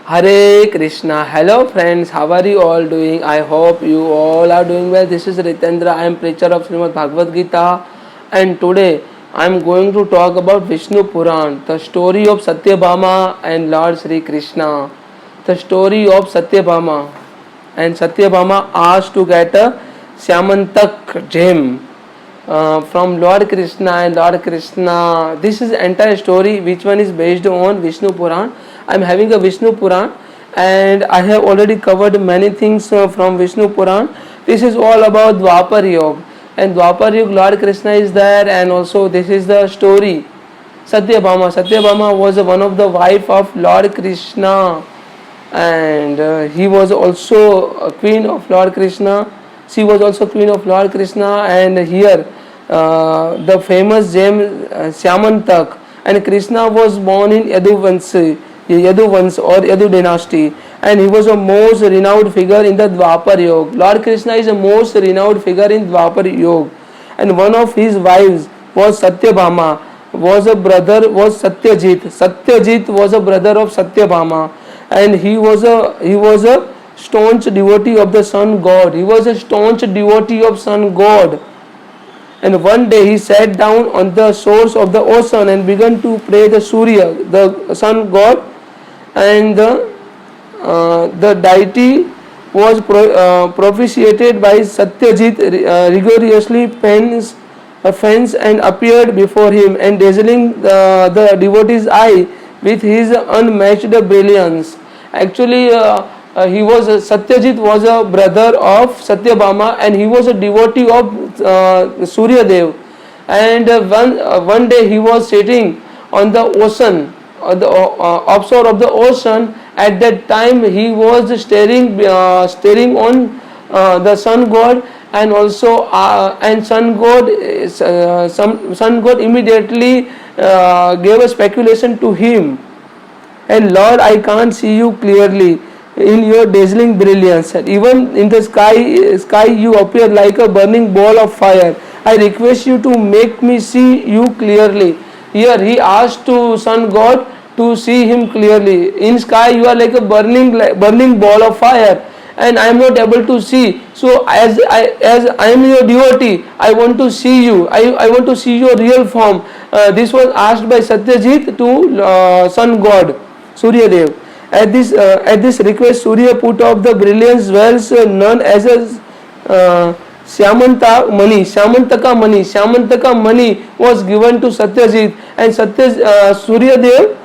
Hare Krishna. Hello friends, how are you all doing? I hope you all are doing well. This is Ritendra. I am preacher of Srimad Bhagavad Gita, and today I am going to talk about Vishnu Puran, the story of Satyabhama and Lord Sri Krishna. The story of Satyabhama, and Satyabhama asked to get a Syamantak gem from Lord Krishna, and Lord Krishna. This is entire story which one is based on Vishnu Puran. I am having a Vishnu Puran and I have already covered many things from Vishnu Puran. This is all about Dwapar Yuga, and Dwapar Yuga Lord Krishna is there, and also this is the story Satyabhama. Satyabhama was one of the wife of Lord Krishna, and he was also a queen of Lord Krishna. She was also queen of Lord Krishna, and here the famous gem Syamantak, and Krishna was born in Yaduvans or Yadu dynasty, and he was a most renowned figure in the Dwapar Yuga. Lord Krishna is a most renowned figure in Dwapar Yuga, and one of his wives was Satyabhama, was a brother was Satyajit. Satyajit was a brother of Satyabhama, and he was a staunch devotee of the sun god. He was a staunch devotee of sun god. And one day he sat down on the source of the ocean and began to pray the Surya, the sun god, and the deity was propitiated by Satyajit, rigorously fence and appeared before him, and dazzling the devotee's eye with his unmatched brilliance. Actually, Satyajit was a brother of Satyabhama, and he was a devotee of Surya Dev. And one day he was sitting on the ocean, the offshore of the ocean. At that time he was staring on the sun god, and also sun god immediately gave a speculation to him, and Lord, I can't see you clearly in your dazzling brilliance. Even in the sky you appear like a burning ball of fire. I request you to make me see you clearly. Here he asked to sun god to see him clearly. In sky you are like a burning ball of fire, and I am not able to see. So as I am your devotee, I want to see you. I want to see your real form. This was asked by Satyajit to sun god Surya Dev. At this request, Surya put off the brilliant jewels known as Syamantaka money. Syamantaka money was given to Satyajit, and Surya Dev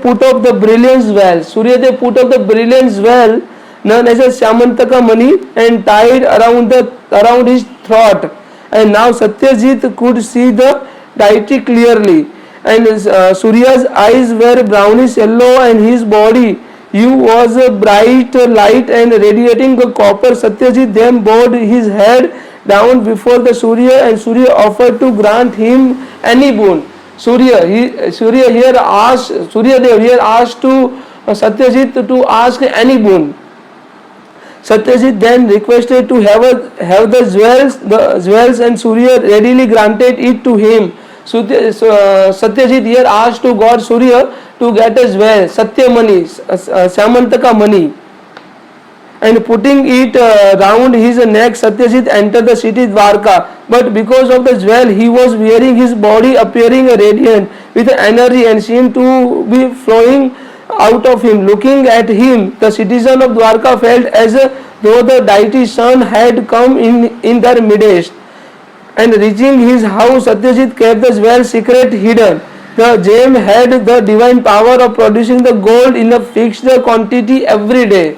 put off the brilliant jewel. Surya Dev put off the brilliant jewel known as a Syamantaka money and tied around his throat. And now Satyajit could see the deity clearly, and Surya's eyes were brownish yellow, and his body was a bright light and radiating copper. Satyajit then bowed his head down before the Surya, and Surya offered to grant him any boon. Surya Dev here asked to Satyajit to ask any boon. Satyajit then requested to have the jewels, and Surya readily granted it to him. Satyajit here asked to God Surya to get a jewel, Satya money, Syamantaka money, and putting it round his neck, Satyajit entered the city Dwarka. But because of the jewel he was wearing, his body appearing radiant with energy and seemed to be flowing out of him. Looking at him, the citizen of Dwarka felt as though the deity's son had come in their midst. And reaching his house, Satyajit kept the jewel secret hidden. The gem had the divine power of producing the gold in a fixed quantity every day.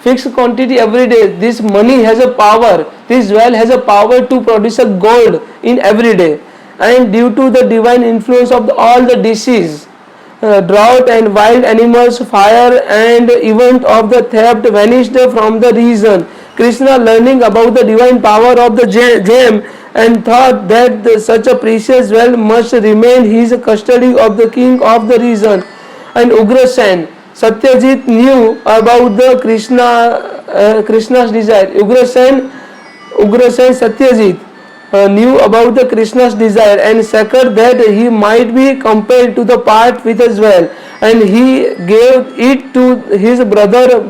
This money has a power. This jewel has a power to produce a gold in every day. And due to the divine influence of all the disease, drought and wild animals, fire and event of the theft vanished from the region. Krishna, learning about the divine power of the gem, and thought that such a precious jewel must remain his custody of the king of the region. And Ugrasen, Satyajit knew about the Krishna's desire. Ugrasen Satyajit knew about the Krishna's desire, and second that he might be compelled to the part with as well, and he gave it to his brother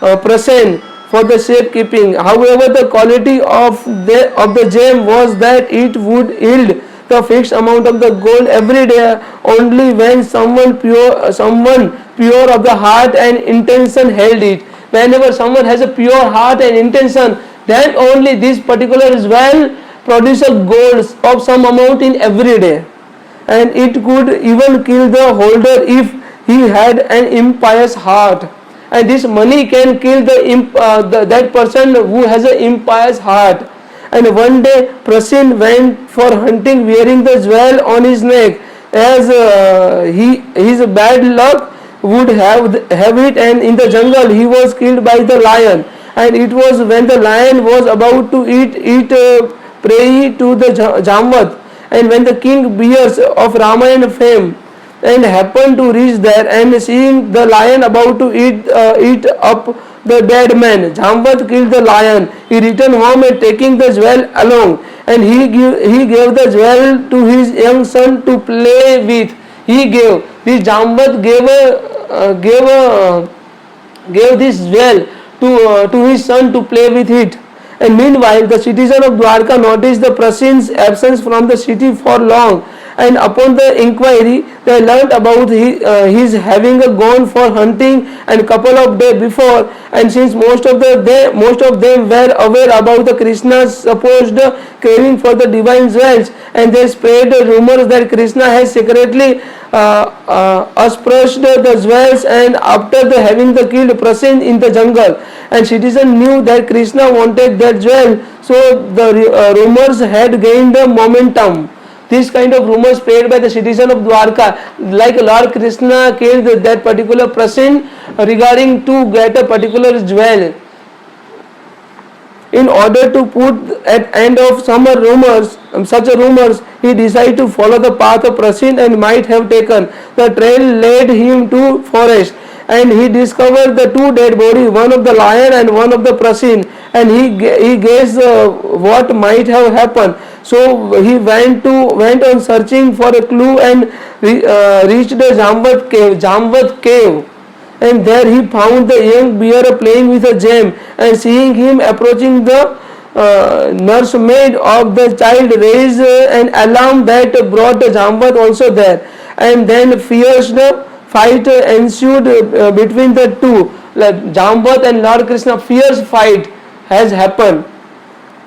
Prasen for the safekeeping. However, the quality of the gem was that it would yield the fixed amount of the gold every day only when someone pure of the heart and intention held it. Whenever someone has a pure heart and intention, then only this particular well produce a gold of some amount in every day, and it could even kill the holder if he had an impious heart. And this money can kill that person who has an impious heart. And one day Prasin went for hunting wearing the jewel on his neck, as his bad luck would have it, and in the jungle he was killed by the lion. And it was when the lion was about to eat prey to the Jamvat, and when the king bears of Ramayana fame and happened to reach there, and seeing the lion about to eat up the dead man, Jamvat killed the lion. He returned home and taking the jewel along, and he gave the jewel to his young son to play with. This Jamvat gave this jewel to his son to play with it. And meanwhile, the citizen of Dwarka noticed the Prasin's absence from the city for long, and upon the inquiry, they learnt about his having gone for hunting and couple of days before. And since most of them were aware about the Krishna's supposed craving for the divine jewels, and they spread rumors that Krishna has secretly aspersed the jewels, and after having killed Prasin in the jungle, and citizen knew that Krishna wanted that jewel, so the rumors had gained momentum. This kind of rumors spread by the citizen of Dwarka, like Lord Krishna killed that particular Prasin regarding to get a particular jewel. In order to put an end of such rumors, he decided to follow the path of Prasin and might have taken. The trail led him to forest, and he discovered the two dead bodies, one of the lion and one of the Prasin, and he guessed what might have happened. So he went on searching for a clue and reached the Jamvat cave. And there he found the young bear playing with a gem, and seeing him approaching, the nursemaid of the child raised an alarm that brought Jamvat also there, and then fierce fight ensued between the two. Like Jamvat and Lord Krishna, fierce fight has happened,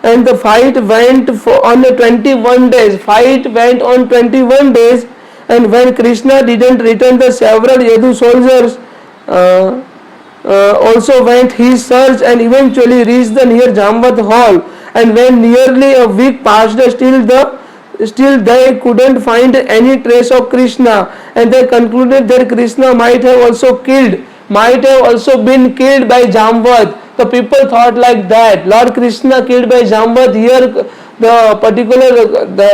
and the fight went on 21 days. And when Krishna didn't return, the several Yadu soldiers also went his search, and eventually reached the near Jamvat hall. And when nearly a week passed, still they couldn't find any trace of Krishna, and they concluded that Krishna might have also been killed by Jamvat. The people thought like that. Lord Krishna killed by Jamvat. Here the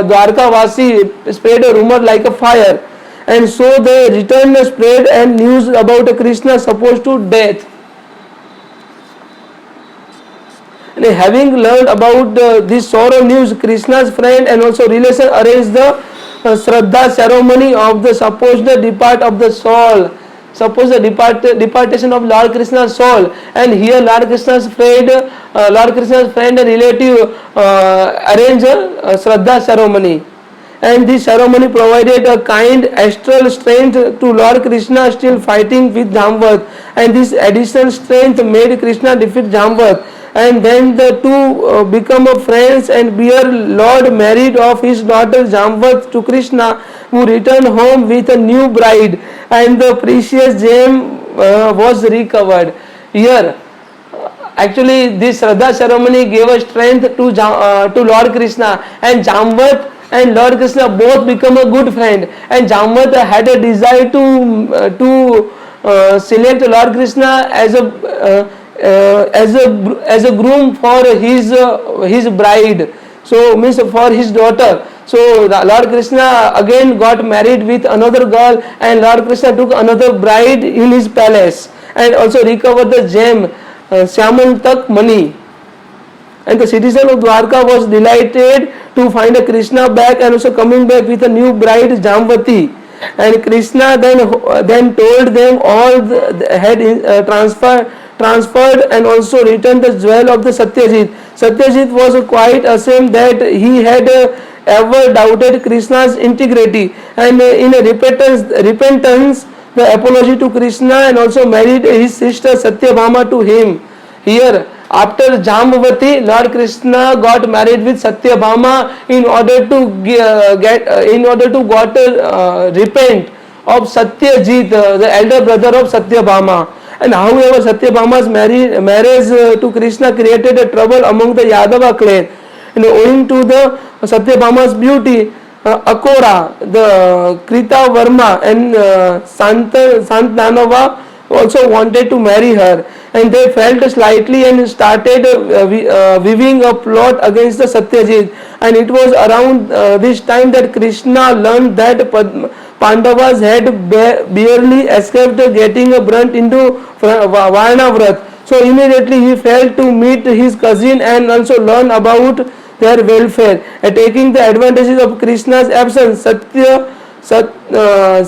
Dwarka Vasi spread a rumor like a fire, and so they returned spread and news about Krishna supposed to death. And having learned about this sorrow news, Krishna's friend and also relation arranged the Shraddha ceremony of the supposed depart of the soul. Suppose the departation of Lord Krishna's soul, and here Lord Krishna's friend and relative arranged a Shraddha ceremony. And this ceremony provided a kind astral strength to Lord Krishna still fighting with Jamvat, and this additional strength made Krishna defeat Jamvat. And then the two become friends, and bear Lord married of his daughter Jamvat to Krishna, who returned home with a new bride, and the precious gem was recovered. Here, actually, this Shraddha ceremony gave a strength to Lord Krishna, and Jamvat and Lord Krishna both become a good friend. And Jamvat had a desire to select Lord Krishna as a groom for his bride, so means for his daughter. So Lord Krishna again got married with another girl, and Lord Krishna took another bride in his palace, and also recovered the gem Syamantak Mani. And the citizen of Dwarka was delighted to find a Krishna back and also coming back with a new bride Jamvati. And Krishna then told them all had transferred and also returned the jewel of the Satyajit. Satyajit was quite ashamed that he had ever doubted Krishna's integrity, and in a repentance the apology to Krishna and also married his sister Satyabhama to him. Here, after Jambavati, Lord Krishna got married with Satyabhama in order to repent of Satyajit, the elder brother of Satyabhama. And however, Satyabhama's marriage to Krishna created a trouble among the Yadava clan. And owing to the Satyabhama's beauty, Akora, the Krita Varma and Santdanava also wanted to marry her, and they felt slightly and started weaving a plot against the Satyajit. And it was around this time that Krishna learned that Pandavas had barely escaped getting burnt into Varnavrat. So immediately he felt to meet his cousin and also learn about their welfare. Taking the advantages of Krishna's absence,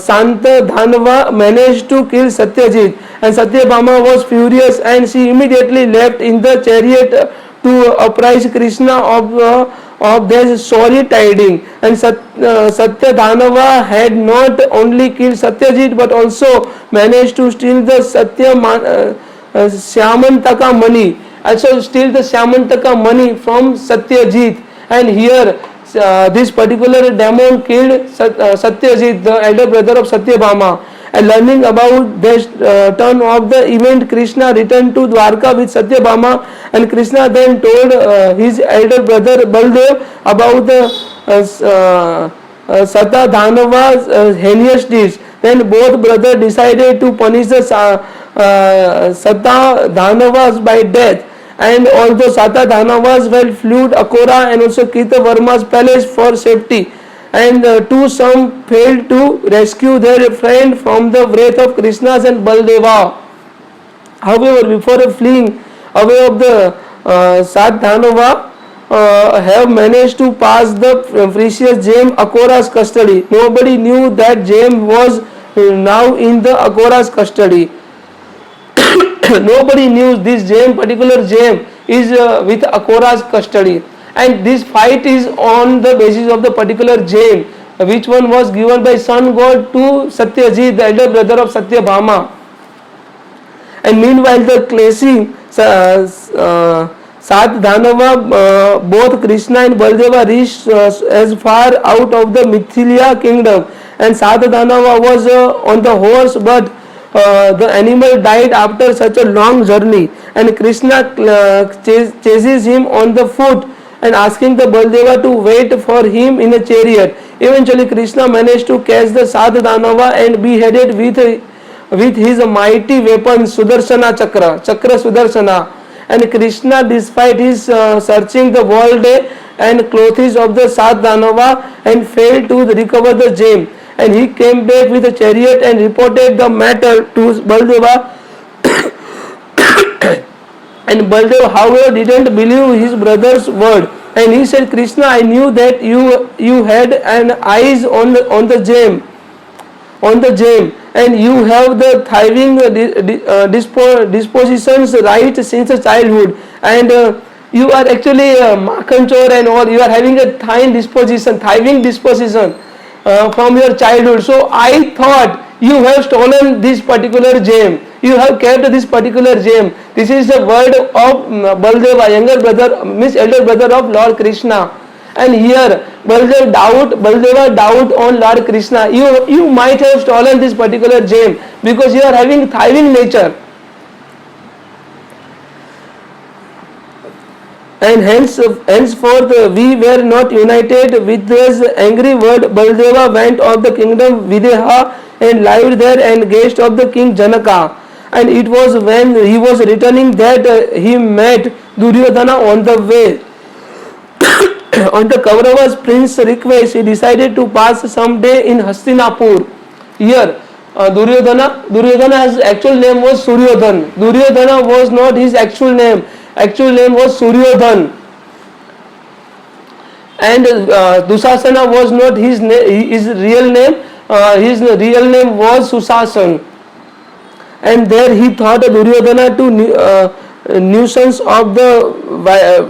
Santdanava managed to kill Satyajit, and Satyabhama was furious and she immediately left in the chariot to apprise Krishna of their sorry tidings. And Satyadhanava had not only killed Satyajit but also managed to steal the Syamantaka money, also steal the Syamantaka money from Satyajit. And here this particular demon killed Satyajit, the elder brother of Satyabhama. And learning about this turn of the event, Krishna returned to Dwarka with Satyabhama, and Krishna then told his elder brother Baldev about the Satyadhanava's heinous deeds. Then both brothers decided to punish the Satyadhanavas by death. And although Satyadhanavas well fled Akora and also Kritavarma's palace for safety, and some failed to rescue their friend from the wrath of Krishna and Baldeva. However, before fleeing away of the Satyadhanava have managed to pass the precious gem Akora's custody. Nobody knew that gem was now in the Akora's custody. Nobody knew this particular gem is with Akora's custody, and this fight is on the basis of the particular gem, which one was given by sun god to Satyajit, the elder brother of Satyabhama. And meanwhile, the clashing Satyadhanava, both Krishna and Baldeva reached as far out of the Mithilia kingdom, and Satyadhanava was on the horse, but the animal died after such a long journey, and Krishna chases him on the foot and asking the Baldeva to wait for him in a chariot. Eventually Krishna managed to catch the Satyadhanava and beheaded with his mighty weapon Sudarshana Chakra Sudarshana. And Krishna, despite his searching the whole day and clothes of the Satyadhanava, and failed to recover the gem, and he came back with a chariot and reported the matter to Baldeva. And Baldev, however, didn't believe his brother's word, and he said, Krishna, I knew that you had an eyes on the gem, and you have the thriving dispositions right since childhood, and you are actually Makhanchor and all, you are having a thriving disposition from your childhood. So I thought you have stolen this particular gem, you have kept this particular gem. This is the word of Baldeva, younger brother, means elder brother of Lord Krishna. And here Baldeva doubt on Lord Krishna. You might have stolen this particular gem because you are having thriving nature. And henceforth we were not united. With this angry word, Baldeva went off the kingdom Videha and lived there and guest of the king Janaka. And it was when he was returning that he met Duryodhana on the way. On the Kaurava's prince's request, he decided to pass some day in Hastinapur. Here Duryodhana's actual name was Suryodhan. Duryodhana was not his actual name. Actual name was Suryodhan. and Dusasana was not his real name. His real name was Susasan, and there he thought Duryodhana to nuisance of the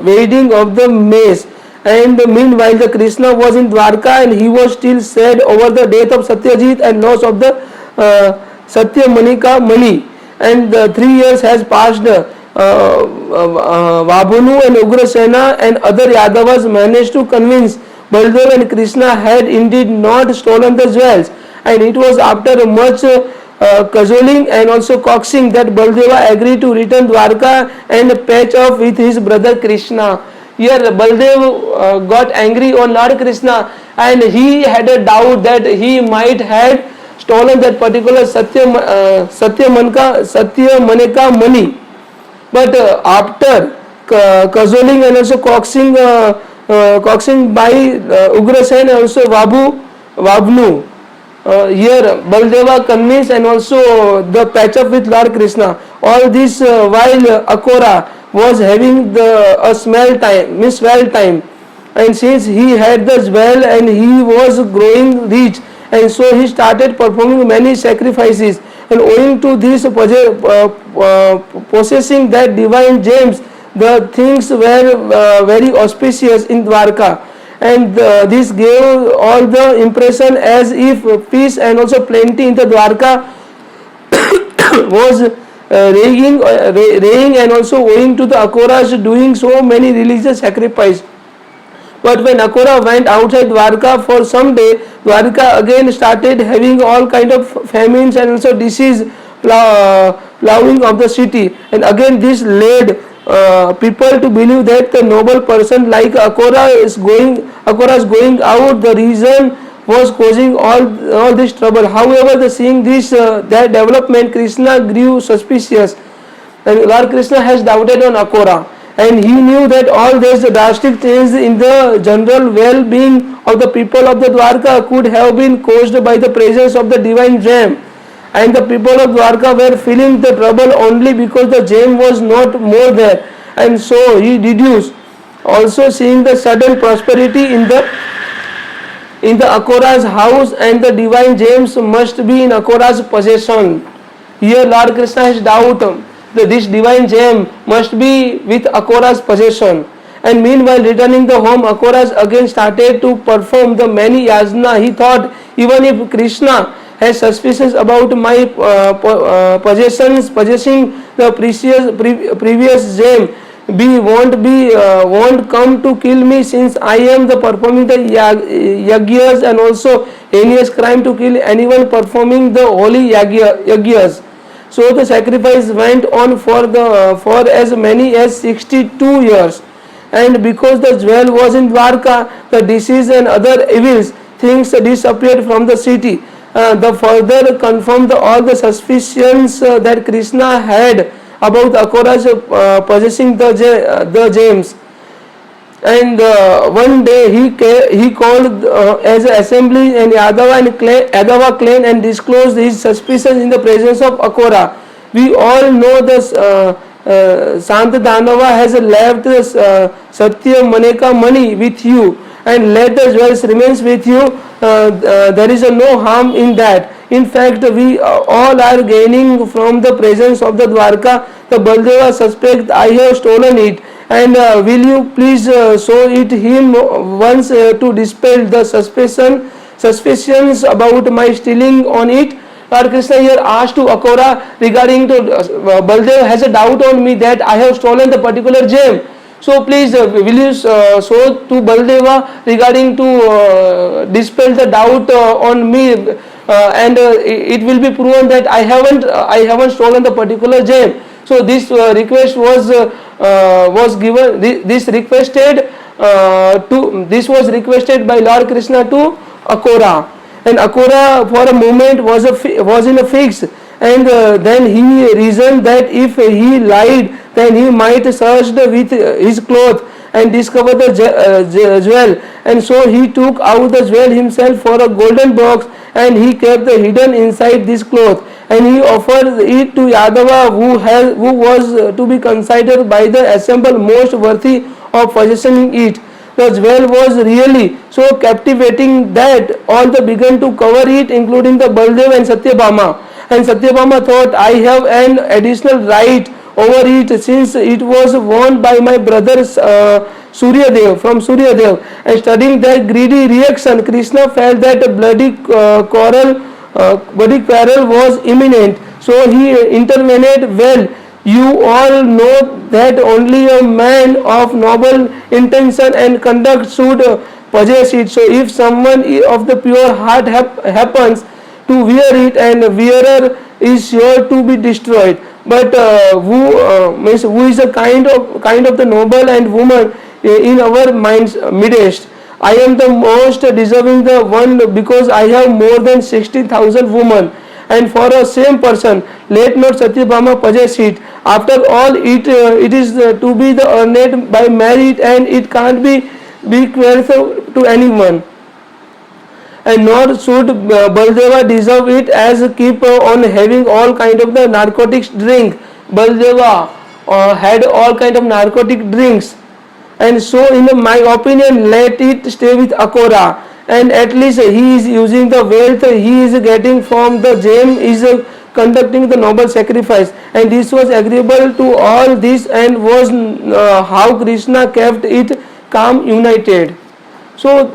wedding of the mace. And meanwhile, the Krishna was in Dwarka, and he was still sad over the death of Satyajit and loss of the Satyamanika Mani. And 3 years has passed. Vabhunu and Ugrasena and other Yadavas managed to convince Baldev and Krishna had indeed not stolen the jewels, and it was after much cajoling and also coaxing that Baldeva agreed to return Dwarka and patch up with his brother Krishna. Here Baldev got angry on Lord Krishna, and he had a doubt that he might have stolen that particular Satyamaneka money. But after cajoling and also coaxing by Ugrasen and also Vabhnu, here Baldeva convinced and also the patch up with Lord Krishna. All this while Akora was having a swell time, and since he had the jewel and he was growing rich, and so he started performing many sacrifices, and owing to this possessing that divine gems, the things were very auspicious in Dwarka, and this gave all the impression as if peace and also plenty in the Dwarka was reigning, and also owing to the Akoras doing so many religious sacrifice. But when Akora went outside Dwarka for some day, Dwarka again started having all kind of famines and also disease plowing of the city, and again this led people to believe that the noble person like Akora is going out. The reason was causing all this trouble. However, seeing this that development, Krishna grew suspicious, and Lord Krishna has doubted on Akora, and he knew that all this drastic change in the general well-being of the people of the Dwarka could have been caused by the presence of the divine gem, and the people of Dwarka were feeling the trouble only because the gem was not more there, and so he deduced. Also, seeing the sudden prosperity in the Akora's house, and the divine gems must be in Akora's possession. Here Lord Krishna has doubt that this divine gem must be with Akora's possession. And meanwhile, returning the home, Akoras again started to perform the many yajna. He thought, even if Krishna has suspicions about my possessing the previous gem, won't come to kill me, since I am the performing the yagyas, and also heinous crime to kill anyone performing the holy yagyas. So the sacrifice went on for as many as 62 years, and because the jewel was in Dwarka, the disease and other evils things disappeared from the city. The further confirmed all the suspicions that Krishna had about Akora's possessing the gems. And one day he called as an assembly and Yadava clan and disclosed his suspicions in the presence of Akora. We all know this Santadanava has left Satya Maneka money with you, and let the jewels remains with you. There is no harm in that. In fact, we all are gaining from the presence of the Dwarka. The Baldeva suspect I have stolen it, and will you please show it him once to dispel the suspicions about my stealing on it. Lord Krishna here asked to Akora regarding to Baldev has a doubt on me that I have stolen the particular gem. So please will you show to Baldeva regarding to dispel the doubt on me, and it will be proven that I haven't stolen the particular gem. So this request was given. This was requested by Lord Krishna to Akora, and Akora for a moment was in a fix, and then he reasoned that if he lied, then he might search with his cloth and discover the jewel, and so he took out the jewel himself for a golden box, and he kept the hidden inside this cloth, and he offered it to Yadava, who was to be considered by the assembly most worthy of possessing it. The well was really so captivating that all the began to cover it, including the Baldev and Satyabhama. And Satyabhama thought, I have an additional right over it since it was worn by my brother Suryadev from Suryadev. And studying that greedy reaction, Krishna felt that a bloody quarrel was imminent. So he intervened. Well, you all know that only a man of noble intention and conduct should possess it. So if someone of the pure heart happens to wear it, and wearer is sure to be destroyed. But who is a kind of the noble and woman in our minds midst. I am the most deserving the one because I have more than 60,000 women, and for a same person let not Satyabhama possess it. After all, it is to be the earned by merit, and it can't be bequeathed to anyone. And nor should Baldeva deserve it, as keep on having all kind of the narcotics drink. Baldeva had all kind of narcotic drinks, and so in my opinion let it stay with Akora, and at least he is using the wealth he is getting from the gem is conducting the noble sacrifice, and this was agreeable to all this, and was how Krishna kept it calm united. So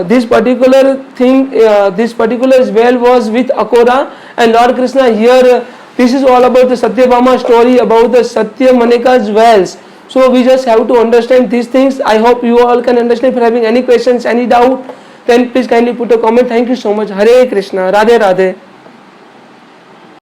this particular thing, this particular well was with Akora, and Lord Krishna here, this is all about the Satyabhama story about the Satya Manika's wells. So we just have to understand these things. I hope you all can understand. If you are having any questions, any doubt, then please kindly put a comment. Thank you so much. Hare Krishna. Radhe Radhe.